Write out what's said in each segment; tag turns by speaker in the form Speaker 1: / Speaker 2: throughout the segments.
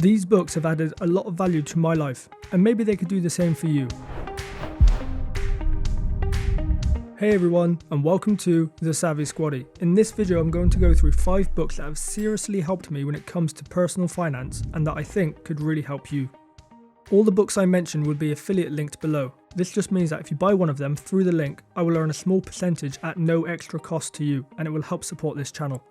Speaker 1: These books have added a lot of value to my life, and maybe they could do the same for you. Hey everyone, and welcome to The Savvy Squaddy. In this video I'm going to go through 5 books that have seriously helped me when it comes to personal finance and that I think could really help you. All the books I mentioned will be affiliate linked below. This just means that if you buy one of them through the link, I will earn a small percentage at no extra cost to you, and it will help support this channel.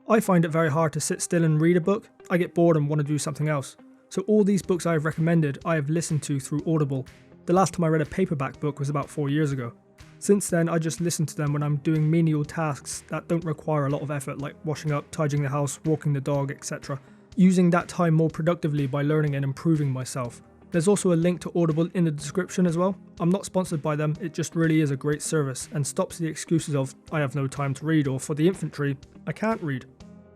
Speaker 1: I find it very hard to sit still and read a book. I get bored and want to do something else. So all these books I have recommended I have listened to through Audible. The last time I read a paperback book was about 4 years ago. Since then I just listen to them when I'm doing menial tasks that don't require a lot of effort, like washing up, tidying the house, walking the dog, etc. Using that time more productively by learning and improving myself. There's also a link to Audible in the description as well. I'm not sponsored by them, it just really is a great service and stops the excuses of I have no time to read, or for the infantry, I can't read.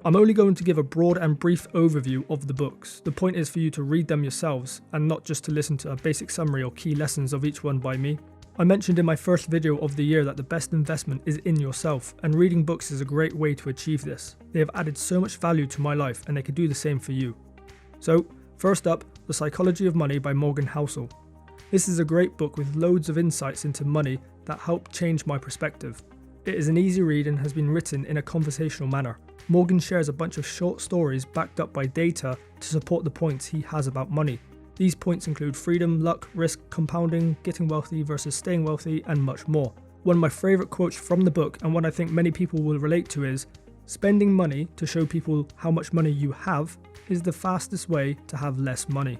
Speaker 1: I'm only going to give a broad and brief overview of the books. The point is for you to read them yourselves and not just to listen to a basic summary or key lessons of each one by me. I mentioned in my first video of the year that the best investment is in yourself, and reading books is a great way to achieve this. They have added so much value to my life and they could do the same for you. So, first up, The Psychology of Money by Morgan Housel. This is a great book with loads of insights into money that help change my perspective. It is an easy read and has been written in a conversational manner. Morgan shares a bunch of short stories backed up by data to support the points he has about money. These points include freedom, luck, risk, compounding, getting wealthy versus staying wealthy, and much more. One of my favourite quotes from the book, and one I think many people will relate to, is, "Spending money to show people how much money you have is the fastest way to have less money."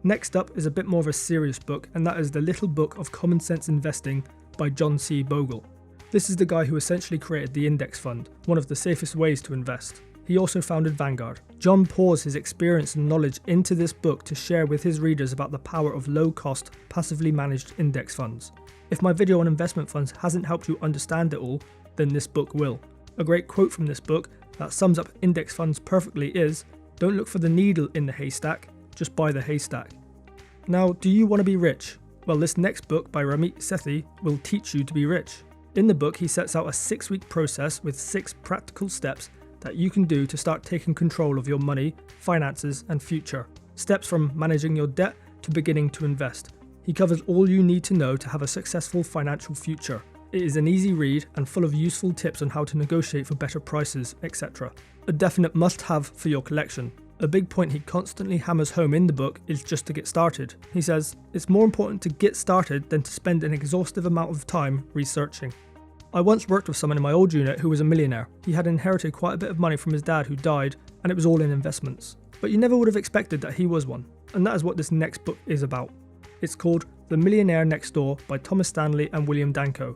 Speaker 1: Next up is a bit more of a serious book, and that is The Little Book of Common Sense Investing by John C. Bogle. This is the guy who essentially created the index fund, one of the safest ways to invest. He also founded Vanguard. John pours his experience and knowledge into this book to share with his readers about the power of low-cost, passively managed index funds. If my video on investment funds hasn't helped you understand it all, then this book will. A great quote from this book that sums up index funds perfectly is, "Don't look for the needle in the haystack, just buy the haystack." Now, do you want to be rich? Well, this next book by Ramit Sethi will teach you to be rich. In the book, he sets out a 6-week process with 6 practical steps that you can do to start taking control of your money, finances, and future. Steps from managing your debt to beginning to invest. He covers all you need to know to have a successful financial future. It is an easy read and full of useful tips on how to negotiate for better prices, etc. A definite must-have for your collection. A big point he constantly hammers home in the book is just to get started. He says, "It's more important to get started than to spend an exhaustive amount of time researching." I once worked with someone in my old unit who was a millionaire. He had inherited quite a bit of money from his dad who died, and it was all in investments. But you never would have expected that he was one, and that is what this next book is about. It's called The Millionaire Next Door by Thomas Stanley and William Danko.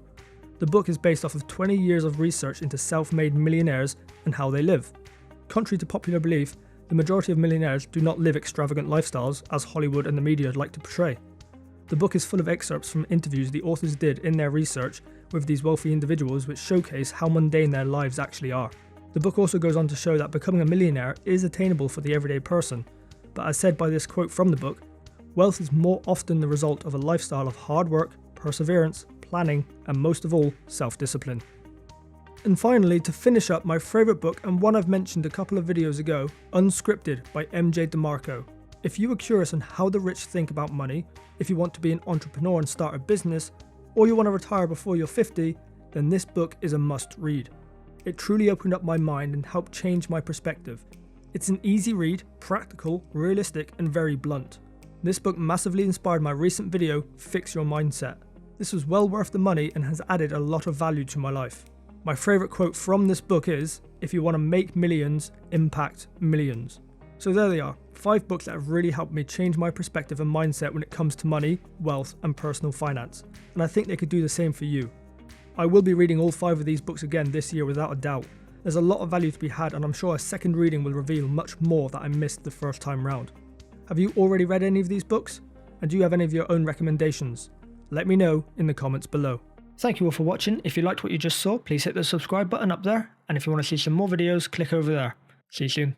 Speaker 1: The book is based off of 20 years of research into self-made millionaires and how they live. Contrary to popular belief, the majority of millionaires do not live extravagant lifestyles as Hollywood and the media like to portray. The book is full of excerpts from interviews the authors did in their research with these wealthy individuals, which showcase how mundane their lives actually are. The book also goes on to show that becoming a millionaire is attainable for the everyday person, but as said by this quote from the book, wealth is more often the result of a lifestyle of hard work, perseverance, planning, and most of all, self-discipline. And finally, to finish up, my favourite book, and one I've mentioned a couple of videos ago, Unscripted by MJ DeMarco. If you are curious on how the rich think about money, if you want to be an entrepreneur and start a business, or you want to retire before you're 50, then this book is a must read. It truly opened up my mind and helped change my perspective. It's an easy read, practical, realistic, and very blunt. This book massively inspired my recent video, Fix Your Mindset. This was well worth the money and has added a lot of value to my life. My favourite quote from this book is, "If you want to make millions, impact millions." So there they are, 5 books that have really helped me change my perspective and mindset when it comes to money, wealth, and personal finance. And I think they could do the same for you. I will be reading all 5 of these books again this year without a doubt. There's a lot of value to be had, and I'm sure a second reading will reveal much more that I missed the first time round. Have you already read any of these books? And do you have any of your own recommendations? Let me know in the comments below. Thank you all for watching. If you liked what you just saw, please hit the subscribe button up there. And if you want to see some more videos, click over there. See you soon.